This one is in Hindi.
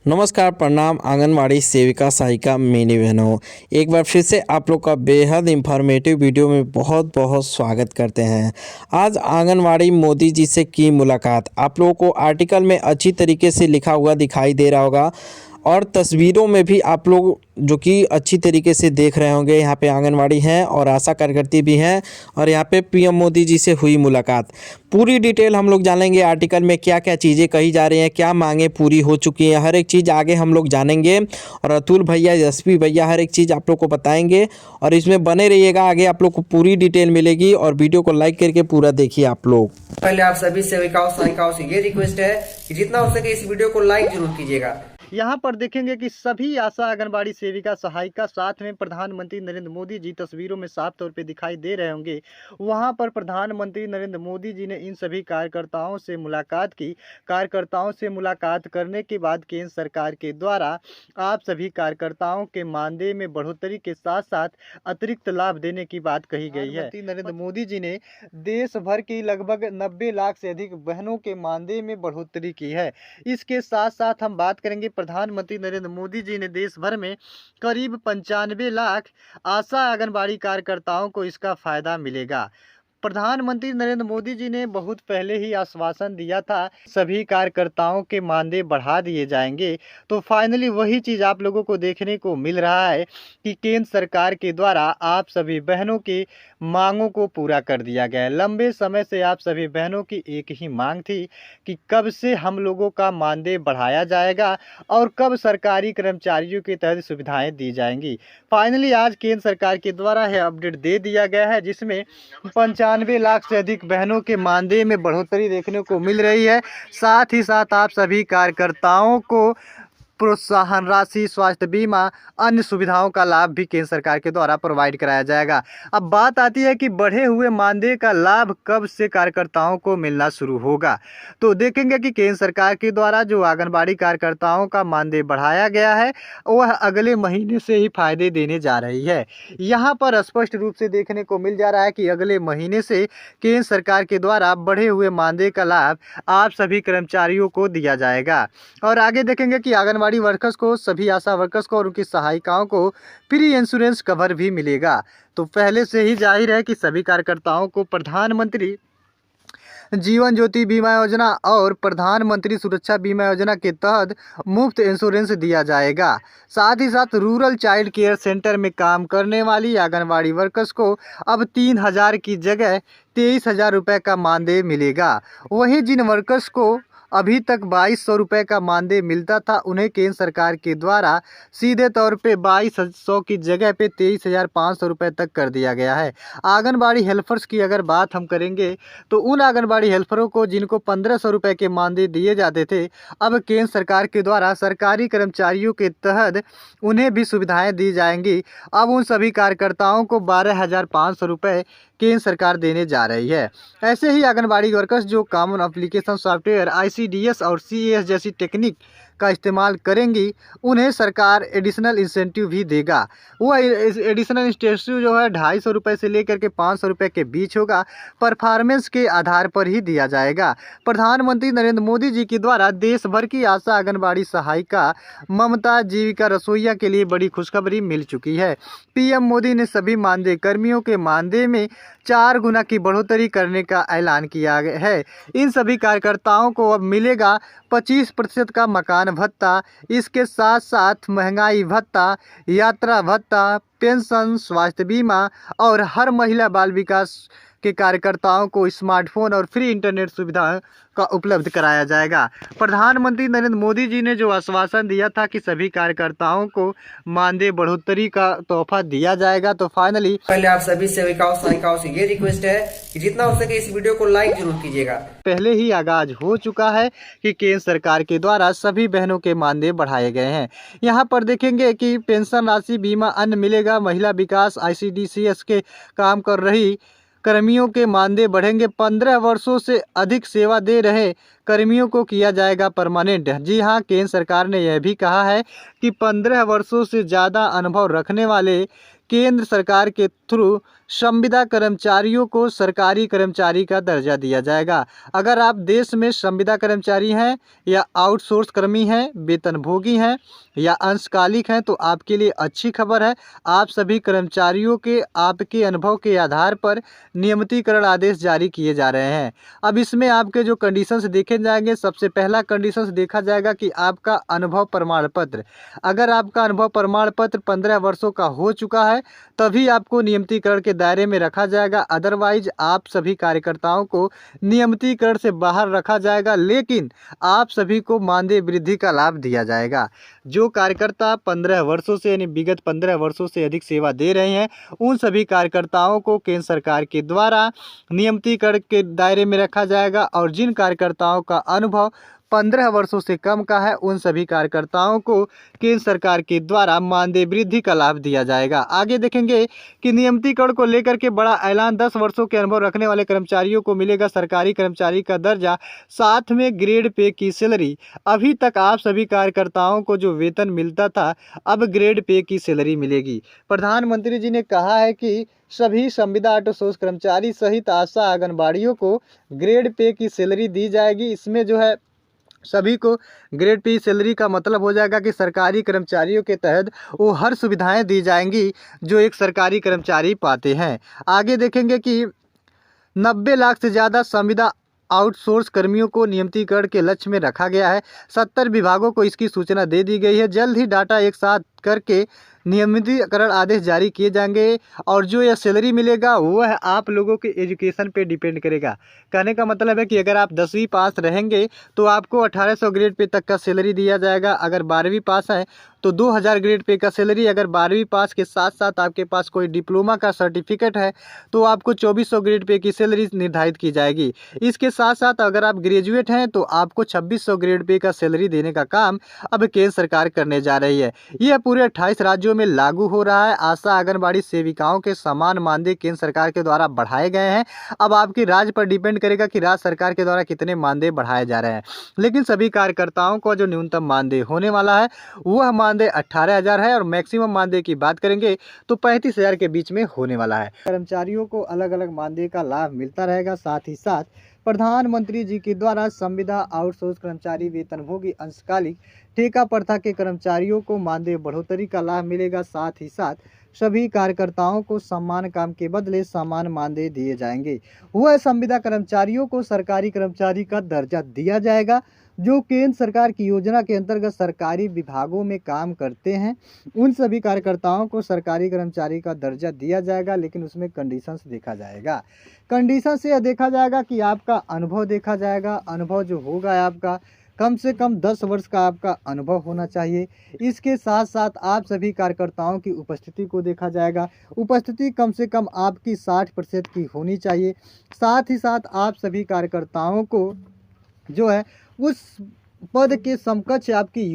नमस्कार, प्रणाम आंगनवाड़ी सेविका सहायिका मेनी बहनों। एक बार फिर से आप लोग का बेहद इंफॉर्मेटिव वीडियो में बहुत बहुत स्वागत करते हैं। आज आंगनवाड़ी मोदी जी से की मुलाकात आप लोगों को आर्टिकल में अच्छी तरीके से लिखा हुआ दिखाई दे रहा होगा और तस्वीरों में भी आप लोग जो कि अच्छी तरीके से देख रहे होंगे। यहाँ पे आंगनवाड़ी हैं और आशा कार्यकर्ती भी हैं और यहाँ पे पीएम मोदी जी से हुई मुलाकात। पूरी डिटेल हम लोग जानेंगे, आर्टिकल में क्या क्या चीज़ें कही जा रही हैं, क्या मांगे पूरी हो चुकी हैं, हर एक चीज़ आगे हम लोग जानेंगे। और अतुल भैया, यशवी भैया हर एक चीज़ आप लोग को बताएंगे और इसमें बने रहिएगा, आगे आप लोग को पूरी डिटेल मिलेगी। और वीडियो को लाइक करके पूरा देखिए आप लोग। पहले आप सभी सेविकाओं सहायिकाओं से ये रिक्वेस्ट है कि जितना हो सके इस वीडियो को लाइक जरूर कीजिएगा। यहाँ पर देखेंगे कि सभी आशा आंगनबाड़ी सेविका सहायिका साथ में प्रधानमंत्री नरेंद्र मोदी जी तस्वीरों में साफ तौर पे दिखाई दे रहे होंगे। वहाँ पर प्रधानमंत्री नरेंद्र मोदी जी ने इन सभी कार्यकर्ताओं से मुलाकात की। कार्यकर्ताओं से मुलाकात करने के बाद केंद्र सरकार के द्वारा आप सभी कार्यकर्ताओं के मानदेय में बढ़ोतरी के साथ साथ अतिरिक्त लाभ देने की बात कही गई है। नरेंद्र मोदी जी ने देश भर की लगभग 90 लाख से अधिक बहनों के मानदेय में बढ़ोतरी की है। इसके साथ साथ हम बात करेंगे, प्रधानमंत्री नरेंद्र मोदी जी ने देश भर में करीब 95 लाख आशा आंगनबाड़ी कार्यकर्ताओं को इसका फायदा मिलेगा। प्रधानमंत्री नरेंद्र मोदी जी ने बहुत पहले ही आश्वासन दिया था सभी कार्यकर्ताओं के मानदेय बढ़ा दिए जाएंगे। तो फाइनली वही चीज़ आप लोगों को देखने को मिल रहा है कि केंद्र सरकार के द्वारा आप सभी बहनों की मांगों को पूरा कर दिया गया है। लंबे समय से आप सभी बहनों की एक ही मांग थी कि कब से हम लोगों का मानदेय बढ़ाया जाएगा और कब सरकारी कर्मचारियों के तहत सुविधाएं दी जाएंगी। फाइनली आज केंद्र सरकार के द्वारा यह अपडेट दे दिया गया है, जिसमें 95 लाख से अधिक बहनों के मानदेय में बढ़ोतरी देखने को मिल रही है। साथ ही साथ आप सभी कार्यकर्ताओं को प्रोत्साहन राशि, स्वास्थ्य बीमा, अन्य सुविधाओं का लाभ भी केंद्र सरकार के द्वारा प्रोवाइड कराया जाएगा। अब बात आती है कि बढ़े हुए मानदेय का लाभ कब से कार्यकर्ताओं को मिलना शुरू होगा। तो देखेंगे कि केंद्र सरकार के द्वारा जो आंगनबाड़ी कार्यकर्ताओं का मानदेय बढ़ाया गया है वह अगले महीने से ही फायदे देने जा रही है। यहाँ पर स्पष्ट रूप से देखने को मिल जा रहा है कि अगले महीने से केंद्र सरकार के द्वारा बढ़े हुए मानदेय का लाभ आप सभी कर्मचारियों को दिया जाएगा। और आगे देखेंगे कि आंगनबाड़ी वर्कर्स को, सभी आशा वर्कर्स को और उनकी सहायिकाओं को फ्री इंश्योरेंस कवर भी मिलेगा। तो पहले से ही जाहिर है कि सभी कार्यकर्ताओं को प्रधानमंत्री जीवन ज्योति बीमा योजना और प्रधानमंत्री सुरक्षा बीमा योजना के तहत मुफ्त इंश्योरेंस दिया जाएगा। साथ ही साथ रूरल चाइल्ड केयर सेंटर में काम करने वाली आंगनबाड़ी वर्कर्स को अब 3,000 की जगह 23,000 रुपये का मानदेय मिलेगा। वहीं जिन वर्कर्स को अभी तक 2,200 रुपये का मानदेय मिलता था, उन्हें केंद्र सरकार के द्वारा सीधे तौर पे 2,200 की जगह पे 23,500 रुपये तक कर दिया गया है। आंगनबाड़ी हेल्पर्स की अगर बात हम करेंगे तो उन आंगनबाड़ी हेल्परों को जिनको 1,500 रुपये के मानदेय दिए जाते थे, अब केंद्र सरकार के द्वारा सरकारी कर्मचारियों के तहत उन्हें भी सुविधाएँ दी जाएंगी। अब उन सभी कार्यकर्ताओं को 12,500 रुपये केंद्र सरकार देने जा रही है। ऐसे ही आंगनबाड़ी वर्कर्स जो कॉमन एप्लीकेशन सॉफ्टवेयर ICDS और CAS जैसी टेक्निक का इस्तेमाल करेंगी, उन्हें सरकार एडिशनल इंसेंटिव भी देगा। वो एडिशनल इंसेंटिव जो है 250 रुपये से लेकर के 500 रुपये के बीच होगा, परफॉर्मेंस के आधार पर ही दिया जाएगा। प्रधानमंत्री नरेंद्र मोदी जी के द्वारा देश भर की आशा आंगनबाड़ी सहायिका ममता जीविका रसोईया के लिए बड़ी खुशखबरी मिल चुकी है। पीएम मोदी ने सभी मानदेय कर्मियों के मानदेय में 4 गुना की बढ़ोतरी करने का ऐलान किया है। इन सभी कार्यकर्ताओं को अब मिलेगा 25% का मकान भत्ता। इसके साथ साथ महंगाई भत्ता, यात्रा भत्ता, पेंशन, स्वास्थ्य बीमा और हर महिला बाल विकास के कार्यकर्ताओं को स्मार्टफोन और फ्री इंटरनेट सुविधा का उपलब्ध कराया जाएगा। प्रधानमंत्री नरेंद्र मोदी जी ने जो आश्वासन दिया था कि सभी कार्यकर्ताओं को मानदेय बढ़ोतरी का तोहफा दिया जाएगा, तो फाइनली पहले आप सभी सेविकाओं सहायिकाओं से ये रिक्वेस्ट है कि जितना हो सके इस वीडियो को लाइक जरूर कीजिएगा। पहले ही आगाज हो चुका है कि केंद्र सरकार के द्वारा सभी बहनों के मानदेय बढ़ाए गए हैं। यहाँ पर देखेंगे कि पेंशन राशि, बीमा, अन्य मिलेगा। महिला विकास ICDCS के काम कर रही कर्मियों के मानदेय बढ़ेंगे। 15 वर्षों से अधिक सेवा दे रहे कर्मियों को किया जाएगा परमानेंट। जी हाँ, केंद्र सरकार ने यह भी कहा है कि 15 वर्षों से ज़्यादा अनुभव रखने वाले केंद्र सरकार के थ्रू संविदा कर्मचारियों को सरकारी कर्मचारी का दर्जा दिया जाएगा। अगर आप देश में संविदा कर्मचारी हैं या आउटसोर्स कर्मी हैं, वेतनभोगी हैं या अंशकालिक हैं तो आपके लिए अच्छी खबर है। आप सभी कर्मचारियों के आपके अनुभव के आधार पर नियमितीकरण आदेश जारी किए जा रहे हैं। अब इसमें आपके जो कंडीशंस देखे जाएंगे, सबसे पहला कंडीशंस देखा जाएगा कि आपका अनुभव प्रमाण पत्र। अगर आपका अनुभव प्रमाण पत्र 15 वर्षों का हो चुका है तभी आपको नियमितीकरण के दायरे में रखा जाएगा। अदरवाइज आप सभी कार्यकर्ताओं को नियमितीकरण से बाहर रखा जाएगा, लेकिन आप सभी को मानदेय वृद्धि का लाभ दिया जाएगा। जो कार्यकर्ता 15 वर्षों से यानी विगत 15 वर्षों से अधिक सेवा दे रहे हैं उन सभी कार्यकर्ताओं को केंद्र सरकार के द्वारा नियमितीकरण के दायरे में रखा जाएगा, और जिन कार्यकर्ताओं का अनुभव 15 वर्षों से कम का है उन सभी कार्यकर्ताओं को केंद्र सरकार के द्वारा मानदेय वृद्धि का लाभ दिया जाएगा। आगे देखेंगे कि नियमितीकरण को लेकर के बड़ा ऐलान। 10 वर्षों के अनुभव रखने वाले कर्मचारियों को मिलेगा सरकारी कर्मचारी का दर्जा, साथ में ग्रेड पे की सैलरी। अभी तक आप सभी कार्यकर्ताओं को जो वेतन मिलता था अब ग्रेड पे की सैलरी मिलेगी। प्रधानमंत्री जी ने कहा है कि सभी संविदा आउटसोर्स कर्मचारी सहित आशा आंगनबाड़ियों को ग्रेड पे की सैलरी दी जाएगी। इसमें जो है सभी को ग्रेड पे सैलरी का मतलब हो जाएगा कि सरकारी कर्मचारियों के तहत वो हर सुविधाएं दी जाएंगी जो एक सरकारी कर्मचारी पाते हैं। आगे देखेंगे कि 90 लाख से ज़्यादा संविदा आउटसोर्स कर्मियों को नियमितीकरण के लक्ष्य में रखा गया है। 70 विभागों को इसकी सूचना दे दी गई है। जल्द ही डाटा एक साथ करके नियमितीकरण आदेश जारी किए जाएंगे, और जो यह सैलरी मिलेगा वह आप लोगों के एजुकेशन पे डिपेंड करेगा। कहने का मतलब है कि अगर आप 10वीं पास रहेंगे तो आपको 1800 ग्रेड पे तक का सैलरी दिया जाएगा। अगर 12वीं पास है तो 2000 ग्रेड पे का सैलरी। अगर 12वीं पास के साथ साथ आपके पास कोई डिप्लोमा का सर्टिफिकेट है तो आपको 2400 ग्रेड पे की सैलरी निर्धारित की जाएगी। इसके साथ साथ अगर आप ग्रेजुएट हैं तो आपको 2600 ग्रेड पे का सैलरी देने का काम अब केंद्र सरकार करने जा रही है। यह पूरे 28 राज्यों में लागू हो रहा है। आशा आंगनबाड़ी सेविकाओं के समान मानदेय केंद्र सरकार के द्वारा बढ़ाए गए हैं। अब आपकी राज्य पर डिपेंड करेगा कि राज्य सरकार के द्वारा कितने मानदेय बढ़ाए जा रहे हैं, लेकिन सभी कार्यकर्ताओं को जो न्यूनतम मानदेय होने वाला है वह मानदेय 18,000 है, और मैक्सिमम मानदेय की बात करेंगे तो 35,000 के बीच में होने वाला है। कर्मचारियों को अलग अलग मानदेय का लाभ मिलता रहेगा। साथ ही साथ प्रधानमंत्री जी के द्वारा संविदा आउटसोर्स कर्मचारी, वेतनभोगी, अंशकालिक, ठेका प्रथा के कर्मचारियों को मानदेय बढ़ोतरी का लाभ मिलेगा। साथ ही साथ सभी कार्यकर्ताओं को समान काम के बदले समान मानदेय दिए जाएंगे। वह संविदा कर्मचारियों को सरकारी कर्मचारी का दर्जा दिया जाएगा जो केंद्र सरकार की योजना के अंतर्गत सरकारी विभागों में काम करते हैं। उन सभी कार्यकर्ताओं को सरकारी कर्मचारी का दर्जा दिया जाएगा, लेकिन उसमें कंडीशंस देखा जाएगा। कंडीशन से यह देखा जाएगा कि आपका अनुभव देखा जाएगा। अनुभव जो होगा आपका कम से कम 10 वर्ष का आपका अनुभव होना चाहिए। इसके साथ साथ आप सभी कार्यकर्ताओं की उपस्थिति को देखा जाएगा। उपस्थिति कम से कम आपकी 60% की होनी चाहिए। साथ ही साथ आप सभी कार्यकर्ताओं को जो है उस पद के समकक्ष आपकी